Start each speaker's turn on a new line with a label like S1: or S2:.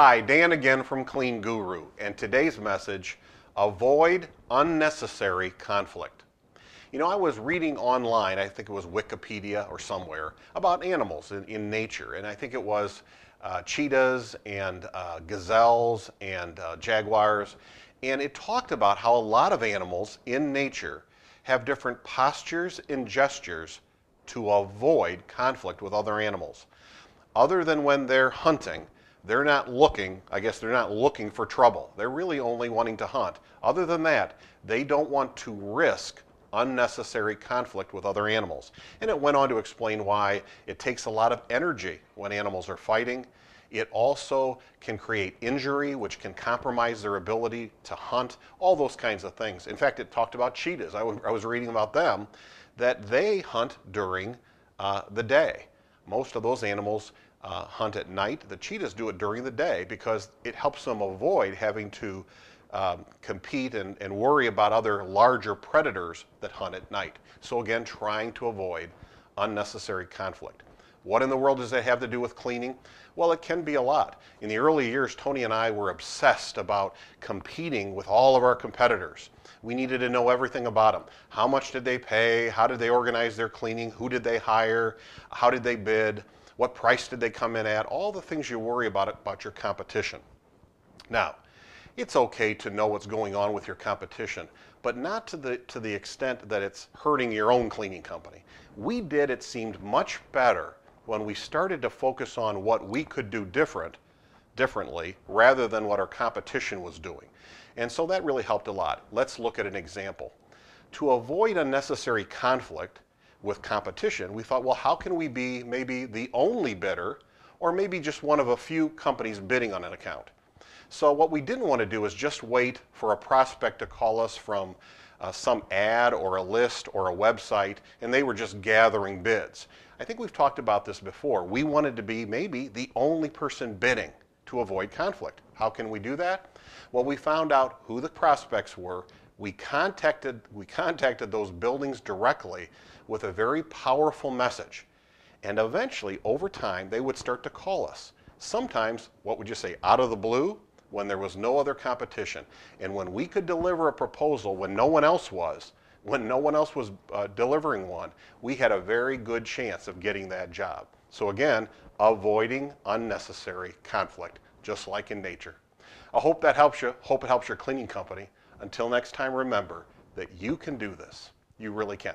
S1: Hi, Dan again from Clean Guru, and today's message, avoid unnecessary conflict. You know, I was reading online, I think it was Wikipedia or somewhere, about animals in nature, and I think it was cheetahs and gazelles and jaguars, and it talked about how a lot of animals in nature have different postures and gestures to avoid conflict with other animals. Other than when they're hunting, they're not looking, I guess they're not looking for trouble. They're really only wanting to hunt. Other than that, they don't want to risk unnecessary conflict with other animals. And it went on to explain why it takes a lot of energy when animals are fighting. It also can create injury, which can compromise their ability to hunt, all those kinds of things. In fact, it talked about cheetahs. I was reading about them, that they hunt during the day. Most of those animals hunt at night. The cheetahs do it during the day because it helps them avoid having to compete and worry about other larger predators that hunt at night. So again, trying to avoid unnecessary conflict. What in the world does that have to do with cleaning? Well, it can be a lot. In the early years, Tony and I were obsessed about competing with all of our competitors. We needed to know everything about them. How much did they pay? How did they organize their cleaning? Who did they hire? How did they bid? What price did they come in at? All the things you worry about your competition. Now, it's okay to know what's going on with your competition, but not to the extent that it's hurting your own cleaning company. We did, it seemed, much better when we started to focus on what we could do differently rather than what our competition was doing. And so that really helped a lot. Let's look at an example. To avoid unnecessary conflict with competition, we thought, well, how can we be maybe the only bidder or maybe just one of a few companies bidding on an account? So what we didn't want to do is just wait for a prospect to call us from some ad or a list or a website and they were just gathering bids. I think we've talked about this before. We wanted to be maybe the only person bidding to avoid conflict. How can we do that? Well, we found out who the prospects were. We contacted those buildings directly with a very powerful message. And eventually, over time, they would start to call us. Sometimes, what would you say, out of the blue, when there was no other competition. And when we could deliver a proposal when no one else was, delivering one, we had a very good chance of getting that job. So again, avoiding unnecessary conflict, just like in nature. I hope that helps you. Hope it helps your cleaning company. Until next time, remember that you can do this. You really can.